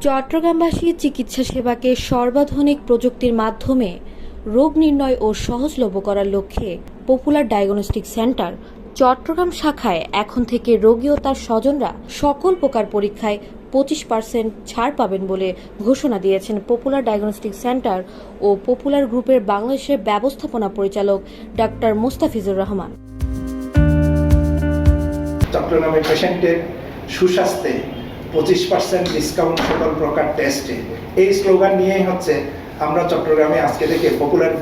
চট্টগ্রামবাসী চিকিৎসা সেবাকে সর্বাধুনিক প্রযুক্তির মাধ্যমে রোগ নির্ণয় ও সহজলভ্য করার লক্ষ্যে পপুলার ডায়াগনস্টিক সেন্টার চট্টগ্রাম শাখায় এখন থেকে রোগী ও তার স্বজনরা সকল প্রকার পরীক্ষায় 25% ছাড় পাবেন বলে ঘোষণা দিয়েছেন পপুলার ডায়াগনস্টিক সেন্টার ও পপুলার গ্রুপের বাংলাদেশের ব্যবস্থাপনা পরিচালক ডাক্তার মুস্তাফিজুর রহমান। চট্টগ্রামের পেশেন্টের সুস্বাস্থ্যে 25% ডিসকাউন্ট সকল প্রকার টেস্টে, এই স্লোগান নিয়েই হচ্ছে আমরা চট্টগ্রামে আজকে থেকে পপুলার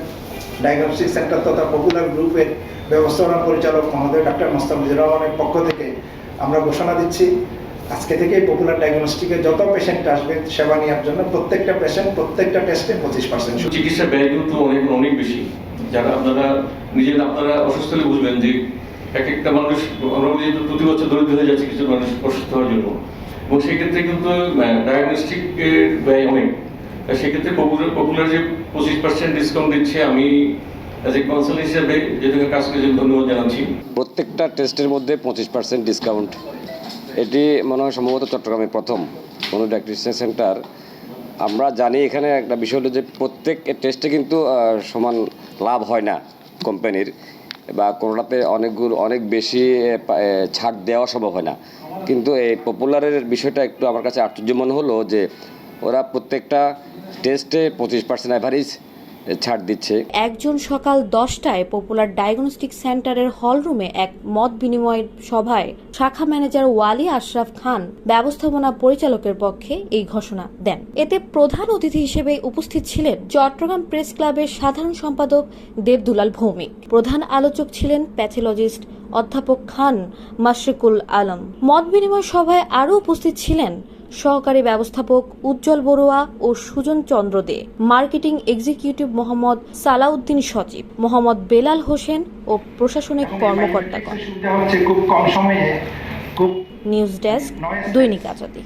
ডায়াগনস্টিক সেন্টার তথা পপুলার গ্রুপের ব্যবস্থাপনা পরিচালক মহোদয় ডাক্তার মুস্তাফিজুর রহমানের পক্ষ থেকে আমরা ঘোষণা দিচ্ছি, আজকে থেকে পপুলার ডায়াগনস্টিকে যত পেশেন্ট আসবে সেবা নেওয়ার জন্য প্রত্যেকটা পেশেন্ট প্রত্যেকটা টেস্টে 25%। চিকিৎসা ব্যয় কিন্তু অনেক বেশি। যারা আপনারা অসুস্থ হলে বুঝবেন যে এক একটা মানুষ, আমরা প্রতি বছর দরিদ্র হয়ে যাচ্ছে কিছু মানুষ অসুস্থ হওয়ার জন্য, এবং সেক্ষেত্রে কিন্তু ডায়াগনস্টিকের ব্যয় অনেক। সেক্ষেত্রে পপুলার যে 25% ডিসকাউন্ট দিচ্ছে, আমি অ্যাজ এ কনসালটেন্ট হিসেবে যেটাকে কাজ করে ধন্যবাদ জানাচ্ছি। প্রত্যেকটা টেস্টের মধ্যে 25% ডিসকাউন্ট, এটি মনে হয় সম্ভবত চট্টগ্রামে প্রথম কোনো ডায়াগনস্টিক সেন্টার। আমরা জানি এখানে একটা বিষয় হলো যে প্রত্যেক টেস্টে কিন্তু সমান লাভ হয় না কোম্পানির, বা কোনোটাতে অনেক বেশি ছাড় দেওয়া সম্ভব হয় না। কিন্তু এই পপুলারের বিষয়টা একটু আমার কাছে আশ্চর্য মনে হলো যে ওরা প্রত্যেকটা টেস্টে 25% অ্যাভারেজ ছাড় দিচ্ছে। একজন সকাল 10টায় পপুলার ডায়াগনস্টিক সেন্টারের হলরুমে এক মত বিনিময় সভায় শাখা ম্যানেজার ওয়ালি আশরাফ খান ব্যবস্থাপনা পরিচালকের পক্ষে এই ঘোষণা দেন। এতে প্রধান অতিথি হিসেবে উপস্থিত ছিলেন চট্টগ্রাম প্রেস ক্লাবের সাধারণ সম্পাদক দেবদুলাল ভৌমিক। প্রধান আলোচক ছিলেন প্যাথোলজিস্ট অধ্যাপক খান মাশরিকুল আলম। মত বিনিময় সভায় আরও উপস্থিত ছিলেন সহকারী ব্যবস্থাপক উজ্জ্বল বড়ুয়া ও সুজন চন্দ্র দে, মার্কেটিং এক্সিকিউটিভ মোহাম্মদ সালাউদ্দিন সচিব, মোহাম্মদ বেলাল হোসেন ও প্রশাসনিক কর্মকর্তাগণ। খুব কম সময়ে নিউজ ডেস্ক, দৈনিক আজাদী।